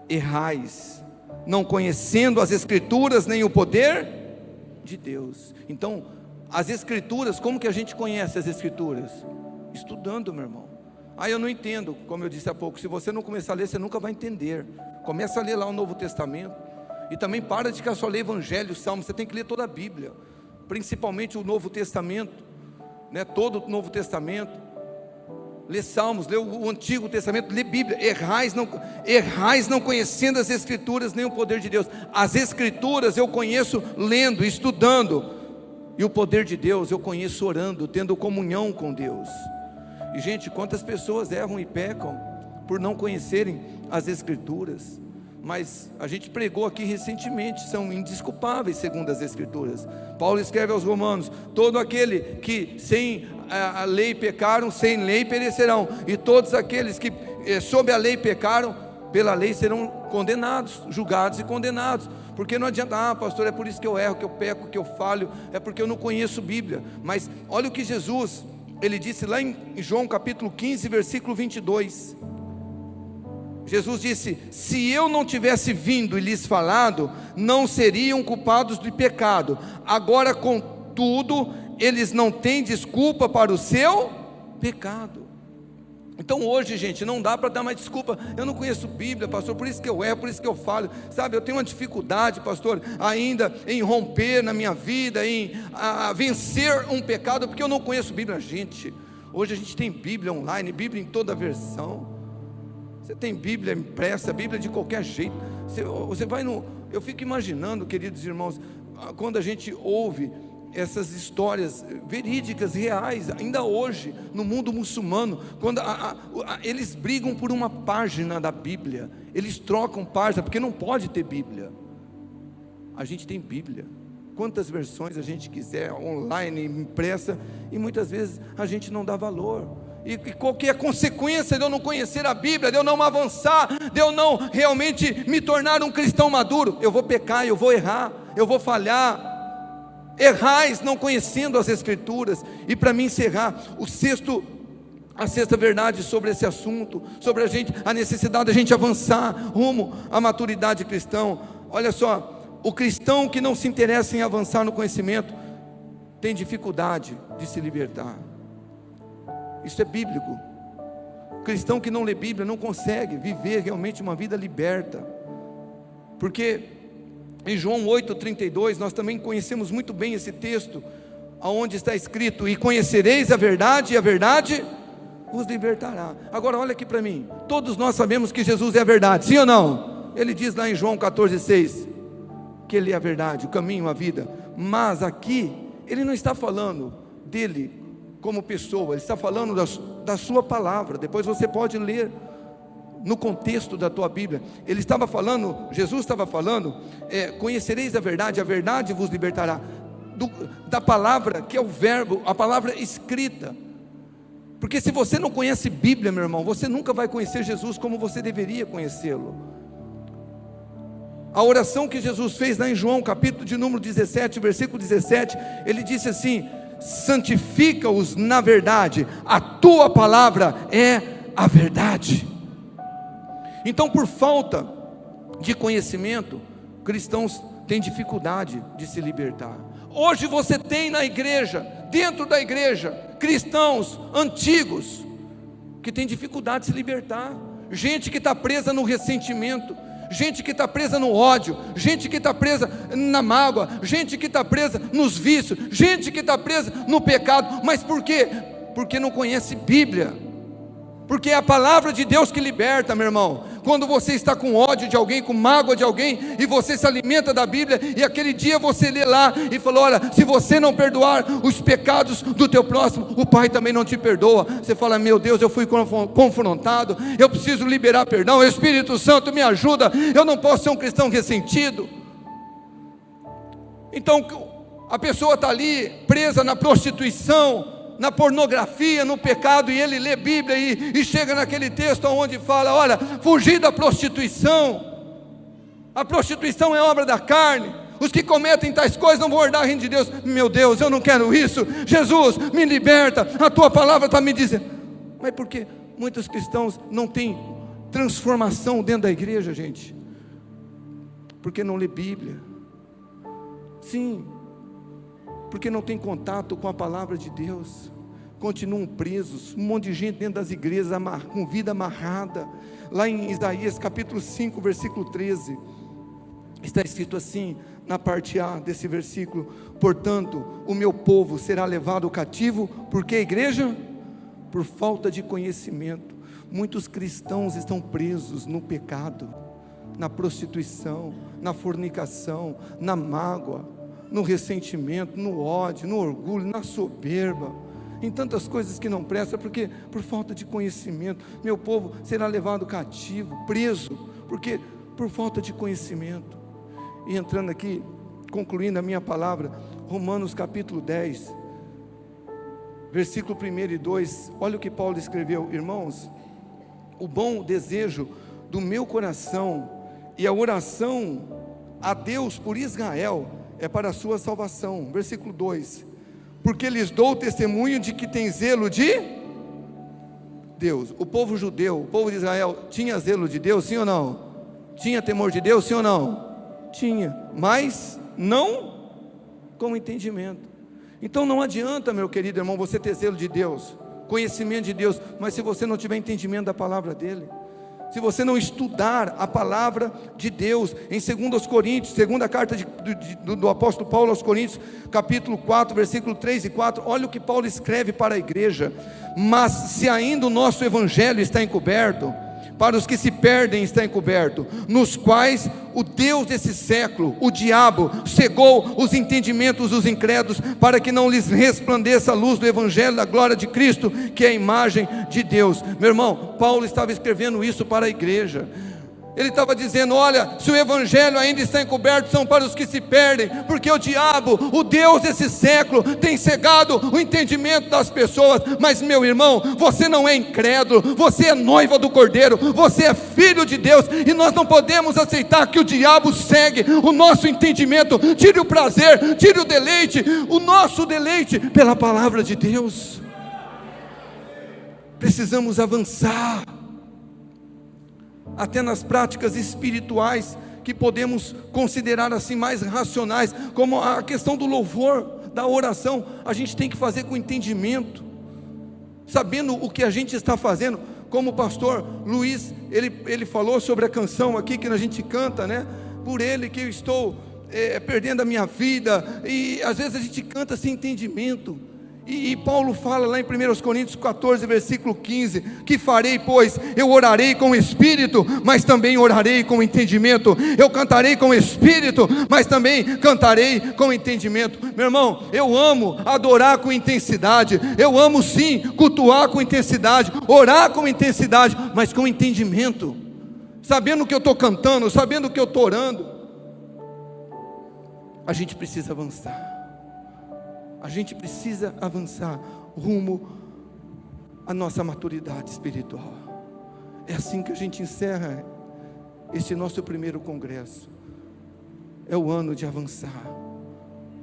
errais não conhecendo as Escrituras nem o poder de Deus. Então, as Escrituras, como que a gente conhece as Escrituras? Estudando, meu irmão. Eu não entendo, como eu disse há pouco, se você não começar a ler, você nunca vai entender. Começa a ler lá o Novo Testamento, e também para de ficar só ler Evangelho, Salmos, você tem que ler toda a Bíblia, principalmente o Novo Testamento, né? Todo o Novo Testamento, lê Salmos, lê o Antigo Testamento, lê Bíblia. Errais não conhecendo as Escrituras nem o poder de Deus. As Escrituras eu conheço lendo, estudando, e o poder de Deus eu conheço orando, tendo comunhão com Deus. E gente, quantas pessoas erram e pecam por não conhecerem as Escrituras? Mas a gente pregou aqui recentemente, são indesculpáveis segundo as Escrituras. Paulo escreve aos Romanos: todo aquele que sem a lei pecaram, sem lei perecerão, e todos aqueles que sob a lei pecaram, pela lei serão condenados, julgados e condenados. Porque não adianta, pastor, é por isso que eu erro, que eu peco, que eu falho, é porque eu não conheço Bíblia. Mas olha o que Jesus, ele disse lá em João capítulo 15, versículo 22, Jesus disse: se eu não tivesse vindo e lhes falado, não seriam culpados de pecado. Agora, contudo, eles não têm desculpa para o seu pecado. Então hoje, gente, não dá para dar mais desculpa. Eu não conheço Bíblia, pastor, por isso que eu erro, por isso que eu falo. Sabe, eu tenho uma dificuldade, pastor, ainda em romper na minha vida, em vencer um pecado, porque eu não conheço Bíblia. Gente, hoje a gente tem Bíblia online, Bíblia em toda versão. Você tem Bíblia impressa, Bíblia de qualquer jeito. Você vai no... Eu fico imaginando, queridos irmãos, quando a gente ouve essas histórias verídicas, reais, ainda hoje, no mundo muçulmano, quando eles brigam por uma página da Bíblia, eles trocam página, porque não pode ter Bíblia. A gente tem Bíblia, quantas versões a gente quiser, online, impressa, e muitas vezes a gente não dá valor. E qual que é a consequência de eu não conhecer a Bíblia, de eu não avançar, de eu não realmente me tornar um cristão maduro? Eu vou pecar, eu vou errar, eu vou falhar. Errais não conhecendo as Escrituras. E para me encerrar, a sexta verdade sobre esse assunto, sobre a necessidade de a gente avançar rumo à maturidade cristã. Olha só, o cristão que não se interessa em avançar no conhecimento tem dificuldade de se libertar. Isso é bíblico. O cristão que não lê Bíblia não consegue viver realmente uma vida liberta, porque em João 8,32 nós também conhecemos muito bem esse texto, onde está escrito: e conhecereis a verdade, e a verdade vos libertará. Agora olha aqui para mim, todos nós sabemos que Jesus é a verdade, sim ou não? Ele diz lá em João 14,6 que Ele é a verdade, o caminho, a vida. Mas aqui Ele não está falando dele como pessoa, Ele está falando da sua palavra. Depois você pode ler no contexto da tua Bíblia. Ele estava falando, Jesus estava falando, conhecereis a verdade vos libertará, da palavra que é o verbo, a palavra escrita. Porque se você não conhece Bíblia, meu irmão, você nunca vai conhecer Jesus como você deveria conhecê-lo. A oração que Jesus fez lá em João, capítulo de número 17, versículo 17, Ele disse assim: santifica-os na verdade, a tua palavra é a verdade. Então, por falta de conhecimento, cristãos têm dificuldade de se libertar. Hoje você tem na igreja, dentro da igreja, cristãos antigos que têm dificuldade de se libertar. Gente que está presa no ressentimento, gente que está presa no ódio, gente que está presa na mágoa, gente que está presa nos vícios, gente que está presa no pecado. Mas por quê? Porque não conhece Bíblia. Porque é a palavra de Deus que liberta, meu irmão. Quando você está com ódio de alguém, com mágoa de alguém, e você se alimenta da Bíblia, e aquele dia você lê lá e falou: olha, se você não perdoar os pecados do teu próximo, o Pai também não te perdoa. Você fala: meu Deus, eu fui confrontado, eu preciso liberar perdão, o Espírito Santo me ajuda, eu não posso ser um cristão ressentido. Então a pessoa está ali presa na prostituição, na pornografia, no pecado, e ele lê Bíblia e chega naquele texto onde fala: olha, fugir da prostituição. A prostituição é obra da carne. Os que cometem tais coisas não vão herdar o reino de Deus. Meu Deus, eu não quero isso. Jesus, me liberta, a tua palavra está me dizendo. Mas por que muitos cristãos não têm transformação dentro da igreja, gente? Porque não lê Bíblia. Sim, porque não tem contato com a palavra de Deus. Continuam presos, um monte de gente dentro das igrejas, com vida amarrada. Lá em Isaías capítulo 5, versículo 13, está escrito assim, na parte A desse versículo: portanto, o meu povo será levado cativo, porque a igreja? Por falta de conhecimento. Muitos cristãos estão presos no pecado, na prostituição, na fornicação, na mágoa, no ressentimento, no ódio, no orgulho, na soberba, em tantas coisas que não prestam, porque por falta de conhecimento. Meu povo será levado cativo, preso, porque por falta de conhecimento. E entrando aqui, concluindo a minha palavra, Romanos capítulo 10, versículo 1 e 2, olha o que Paulo escreveu: irmãos, o bom desejo do meu coração e a oração a Deus por Israel é para a sua salvação. Versículo 2: porque lhes dou testemunho de que tem zelo de Deus. O povo judeu, o povo de Israel, tinha zelo de Deus, sim ou não? Tinha temor de Deus, sim ou não? Tinha, mas não com entendimento. Então não adianta, meu querido irmão, você ter zelo de Deus, conhecimento de Deus, mas se você não tiver entendimento da palavra dele, se você não estudar a palavra de Deus, em 2 Coríntios, segunda carta do apóstolo Paulo aos Coríntios, capítulo 4, versículo 3 e 4, olha o que Paulo escreve para a igreja: mas se ainda o nosso evangelho está encoberto, para os que se perdem está encoberto, nos quais o Deus desse século, o diabo, cegou os entendimentos dos incrédulos, para que não lhes resplandeça a luz do evangelho da glória de Cristo, que é a imagem de Deus. Meu irmão, Paulo estava escrevendo isso para a igreja. Ele estava dizendo: olha, se o evangelho ainda está encoberto, são para os que se perdem, porque o diabo, o Deus desse século, tem cegado o entendimento das pessoas. Mas meu irmão, você não é incrédulo, você é noiva do Cordeiro, você é filho de Deus, e nós não podemos aceitar que o diabo cegue o nosso entendimento, tire o prazer, tire o deleite, o nosso deleite pela palavra de Deus. Precisamos avançar, até nas práticas espirituais, que podemos considerar assim mais racionais, como a questão do louvor, da oração. A gente tem que fazer com entendimento, sabendo o que a gente está fazendo. Como o pastor Luiz, ele falou sobre a canção aqui que a gente canta, né? Por ele que eu estou perdendo a minha vida, e às vezes a gente canta sem entendimento. E Paulo fala lá em 1 Coríntios 14, versículo 15, que farei, pois? Eu orarei com o Espírito, mas também orarei com o entendimento. Eu cantarei com o Espírito, mas também cantarei com o entendimento. Meu irmão, eu amo adorar com intensidade, eu amo sim cultuar com intensidade, orar com intensidade, mas com entendimento, sabendo o que eu estou cantando, sabendo o que eu estou orando. A gente precisa avançar. A gente precisa avançar rumo à nossa maturidade espiritual. É assim que a gente encerra este nosso primeiro congresso. É o ano de avançar.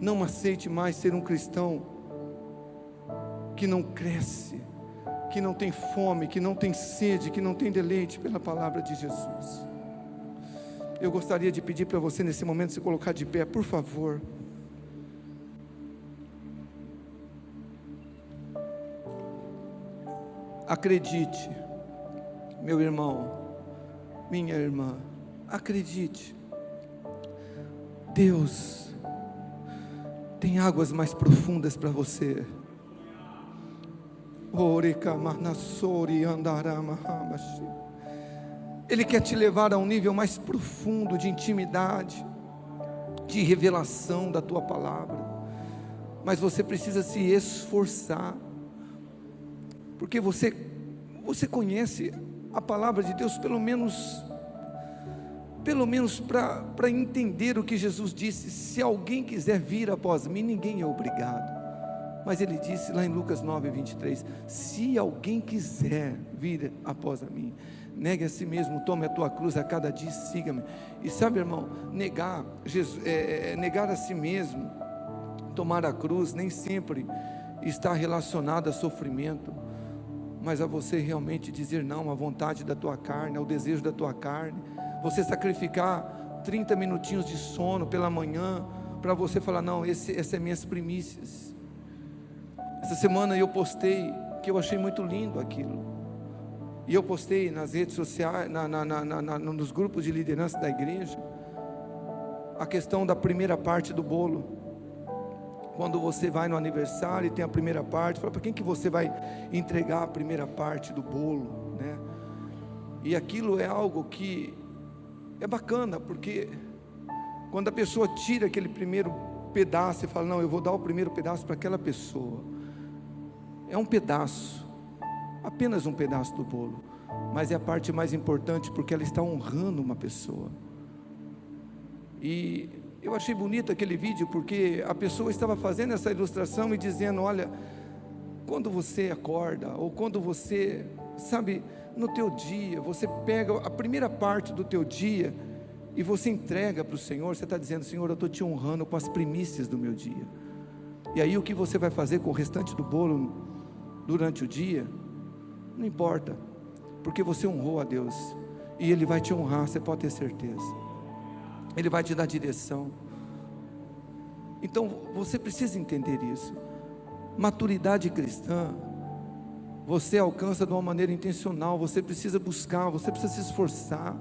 Não aceite mais ser um cristão que não cresce, que não tem fome, que não tem sede, que não tem deleite pela palavra de Jesus. Eu gostaria de pedir para você nesse momento se colocar de pé, por favor. Acredite, meu irmão, minha irmã, acredite, Deus tem águas mais profundas para você. Ele quer te levar a um nível mais profundo de intimidade, de revelação da tua palavra, mas você precisa se esforçar, porque você conhece a palavra de Deus, pelo menos para entender o que Jesus disse: se alguém quiser vir após mim, ninguém é obrigado. Mas ele disse lá em Lucas 9, 23, se alguém quiser vir após mim, negue a si mesmo, tome a tua cruz a cada dia e siga-me. E sabe, irmão, negar a si mesmo, tomar a cruz, nem sempre está relacionado a sofrimento, mas a você realmente dizer não à vontade da tua carne, ao desejo da tua carne, você sacrificar 30 minutinhos de sono pela manhã, para você falar, não, essa é minhas primícias. Essa semana eu postei, que eu achei muito lindo aquilo, e eu postei nas redes sociais, nos grupos de liderança da igreja, a questão da primeira parte do bolo. Quando você vai no aniversário e tem a primeira parte, fala, para quem que você vai entregar a primeira parte do bolo, né? E aquilo é algo que é bacana, porque quando a pessoa tira aquele primeiro pedaço e fala, não, eu vou dar o primeiro pedaço para aquela pessoa, é um pedaço, apenas um pedaço do bolo, mas é a parte mais importante, porque ela está honrando uma pessoa. E eu achei bonito aquele vídeo, porque a pessoa estava fazendo essa ilustração e dizendo, olha, quando você acorda, ou quando você, sabe, no teu dia, você pega a primeira parte do teu dia, e você entrega para o Senhor, você está dizendo, Senhor, eu estou te honrando com as primícias do meu dia. E aí o que você vai fazer com o restante do bolo durante o dia, não importa, porque você honrou a Deus, e Ele vai te honrar, você pode ter certeza. Ele vai te dar direção. Então você precisa entender isso. Maturidade cristã você alcança de uma maneira intencional. Você precisa buscar, você precisa se esforçar.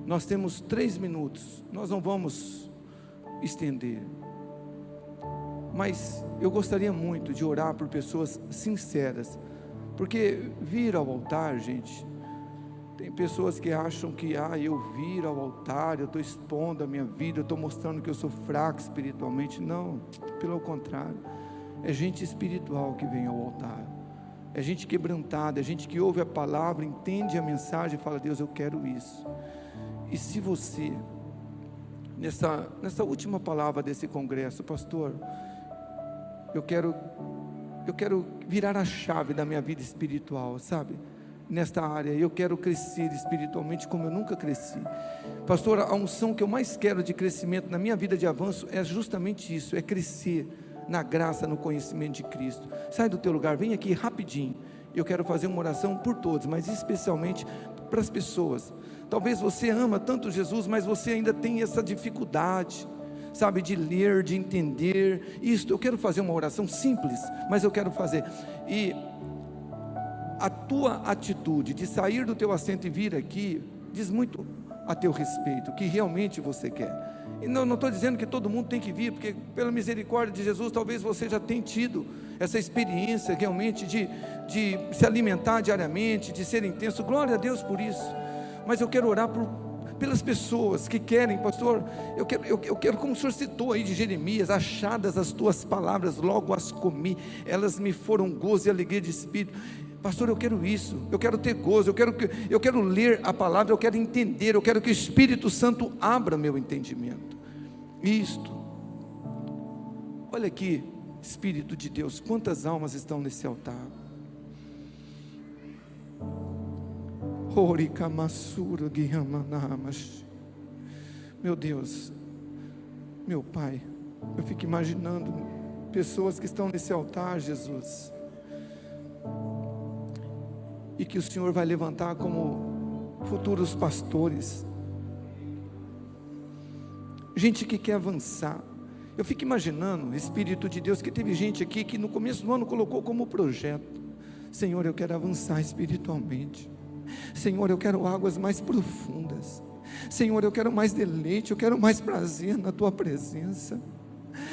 Nós temos 3 minutos, nós não vamos estender, mas eu gostaria muito de orar por pessoas sinceras, porque vir ao altar, gente, tem pessoas que acham que, eu vir ao altar, eu estou expondo a minha vida, eu estou mostrando que eu sou fraco espiritualmente. Não, pelo contrário, é gente espiritual que vem ao altar, é gente quebrantada, é gente que ouve a palavra, entende a mensagem e fala, Deus, eu quero isso. E se você, nessa última palavra desse congresso, pastor, eu quero virar a chave da minha vida espiritual, sabe? Nesta área, eu quero crescer espiritualmente como eu nunca cresci. Pastor, a unção que eu mais quero de crescimento na minha vida de avanço é justamente isso, é crescer na graça, no conhecimento de Cristo. Sai do teu lugar, vem aqui rapidinho. Eu quero fazer uma oração por todos, mas especialmente para as pessoas. Talvez você ama tanto Jesus, mas você ainda tem essa dificuldade, sabe, de ler, de entender isto. Eu quero fazer uma oração simples, mas eu quero fazer. E a tua atitude de sair do teu assento e vir aqui diz muito a teu respeito, o que realmente você quer. E não estou dizendo que todo mundo tem que vir, porque pela misericórdia de Jesus, talvez você já tenha tido essa experiência realmente de se alimentar diariamente, de ser intenso. Glória a Deus por isso. Mas eu quero orar pelas pessoas que querem, pastor, eu quero, como o senhor citou aí de Jeremias, achadas as tuas palavras, logo as comi, elas me foram gozo e alegria de espírito. Pastor, eu quero isso, eu quero ter gozo, eu quero ler a palavra, eu quero entender, eu quero que o Espírito Santo abra meu entendimento. Isto, olha aqui, Espírito de Deus, quantas almas estão nesse altar? Meu Deus, meu Pai, eu fico imaginando pessoas que estão nesse altar, Jesus, e que o Senhor vai levantar como futuros pastores, gente que quer avançar. Eu fico imaginando, Espírito de Deus, que teve gente aqui que no começo do ano colocou como projeto: Senhor, eu quero avançar espiritualmente. Senhor, eu quero águas mais profundas. Senhor, eu quero mais deleite, eu quero mais prazer na Tua presença.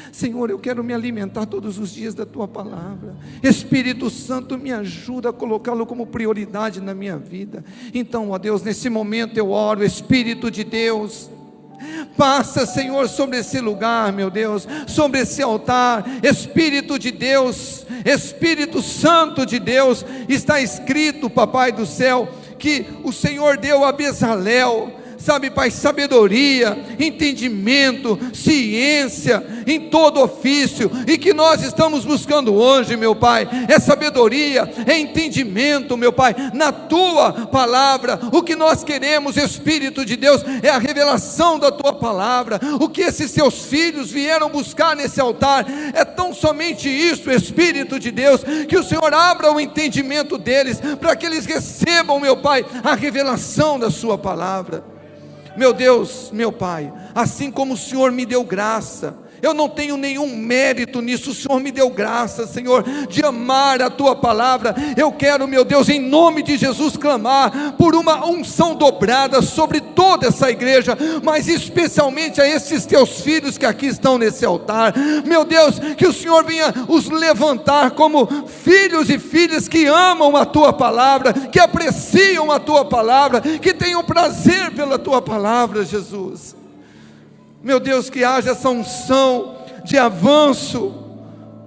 Senhor, eu quero me alimentar todos os dias da Tua palavra. Espírito Santo, me ajuda a colocá-lo como prioridade na minha vida. Então, ó Deus, nesse momento eu oro, Espírito de Deus, passa, Senhor, sobre esse lugar, meu Deus, sobre esse altar. Espírito de Deus, Espírito Santo de Deus, está escrito, Papai do céu, que o Senhor deu a Bezalel, sabe, Pai, sabedoria, entendimento, ciência em todo ofício, e que nós estamos buscando hoje, meu Pai, é sabedoria, é entendimento, meu Pai, na Tua palavra. O que nós queremos, Espírito de Deus, é a revelação da Tua palavra. O que esses Teus filhos vieram buscar nesse altar, é tão somente isso, Espírito de Deus, que o Senhor abra o entendimento deles, para que eles recebam, meu Pai, a revelação da Sua palavra. Meu Deus, meu Pai, assim como o Senhor me deu graça, eu não tenho nenhum mérito nisso, o Senhor me deu graça, Senhor, de amar a Tua palavra. Eu quero, meu Deus, em nome de Jesus, clamar por uma unção dobrada sobre toda essa igreja, mas especialmente a esses Teus filhos que aqui estão nesse altar. Meu Deus, que o Senhor venha os levantar como filhos e filhas que amam a Tua palavra, que apreciam a Tua palavra, que tenham prazer pela Tua palavra, Jesus. Meu Deus, que haja essa unção de avanço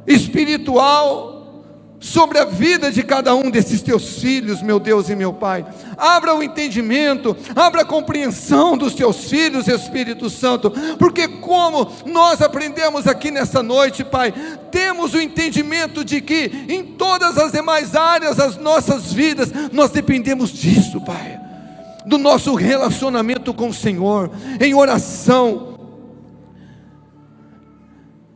espiritual sobre a vida de cada um desses Teus filhos, meu Deus e meu Pai. Abra o entendimento, abra a compreensão dos Teus filhos, Espírito Santo, porque como nós aprendemos aqui nessa noite, Pai, temos o entendimento de que em todas as demais áreas das nossas vidas, nós dependemos disso, Pai, do nosso relacionamento com o Senhor, em oração,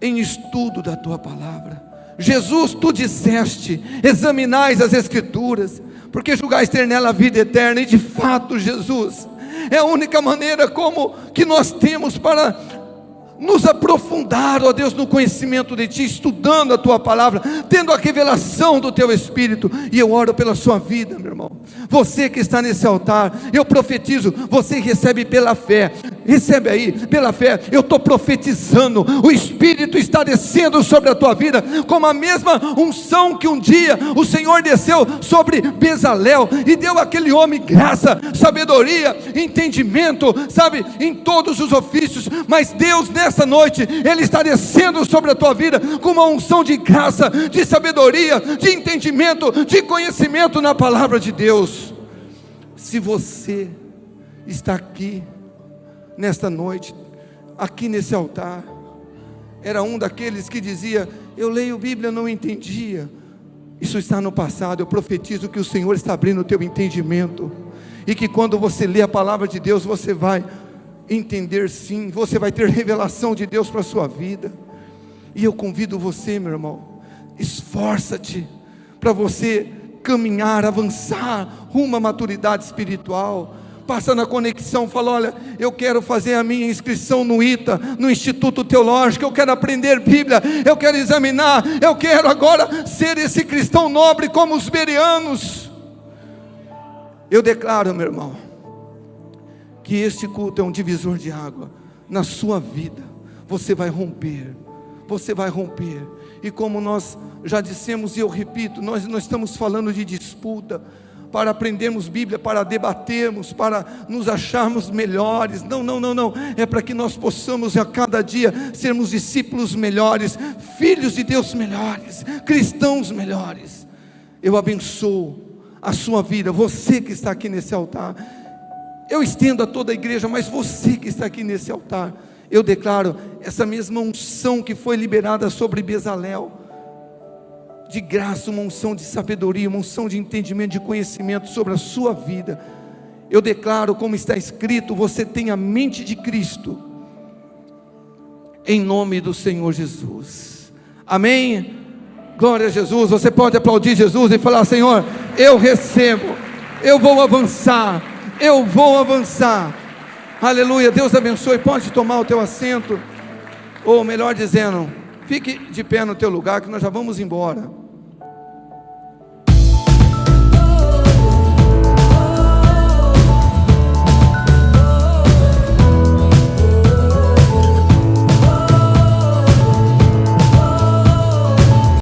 em estudo da Tua palavra. Jesus, Tu disseste: examinais as Escrituras, porque julgais ter nela a vida eterna. E de fato, Jesus, é a única maneira como que nós temos para nos aprofundar, ó Deus, no conhecimento de Ti, estudando a Tua palavra, tendo a revelação do Teu Espírito. E eu oro pela sua vida, meu irmão. Você que está nesse altar, eu profetizo, você recebe pela fé. Recebe aí, pela fé, eu estou profetizando, o Espírito está descendo sobre a tua vida, como a mesma unção que um dia o Senhor desceu sobre Bezalel, e deu àquele homem graça, sabedoria, entendimento, sabe, em todos os ofícios. Mas Deus, nessa noite, Ele está descendo sobre a tua vida, com uma unção de graça, de sabedoria, de entendimento, de conhecimento na palavra de Deus. Se você está aqui nesta noite, aqui nesse altar, era um daqueles que dizia: eu leio Bíblia, não entendia. Isso está no passado. Eu profetizo que o Senhor está abrindo o teu entendimento, e que quando você lê a palavra de Deus, você vai entender sim, você vai ter revelação de Deus para a sua vida. E eu convido você, meu irmão, esforça-te para você caminhar, avançar rumo à maturidade espiritual. Passa na conexão, fala: olha, eu quero fazer a minha inscrição no ITA, no Instituto Teológico, eu quero aprender Bíblia, eu quero examinar, eu quero agora ser esse cristão nobre como os bereanos. Eu declaro, meu irmão, que este culto é um divisor de água na sua vida. Você vai romper, e como nós já dissemos, e eu repito, nós não estamos falando de disputa, para aprendermos Bíblia, para debatermos, para nos acharmos melhores. Não, é para que nós possamos a cada dia sermos discípulos melhores, filhos de Deus melhores, cristãos melhores. Eu abençoo a sua vida, você que está aqui nesse altar. Eu estendo a toda a igreja, mas você que está aqui nesse altar, eu declaro essa mesma unção que foi liberada sobre Bezalel, de graça, uma unção de sabedoria, uma unção de entendimento, de conhecimento sobre a sua vida. Eu declaro, como está escrito, você tem a mente de Cristo, em nome do Senhor Jesus. Amém? Glória a Jesus. Você pode aplaudir Jesus e falar: Senhor, eu recebo, eu vou avançar, aleluia. Deus abençoe. Pode tomar o teu assento, ou melhor dizendo, fique de pé no teu lugar, que nós já vamos embora.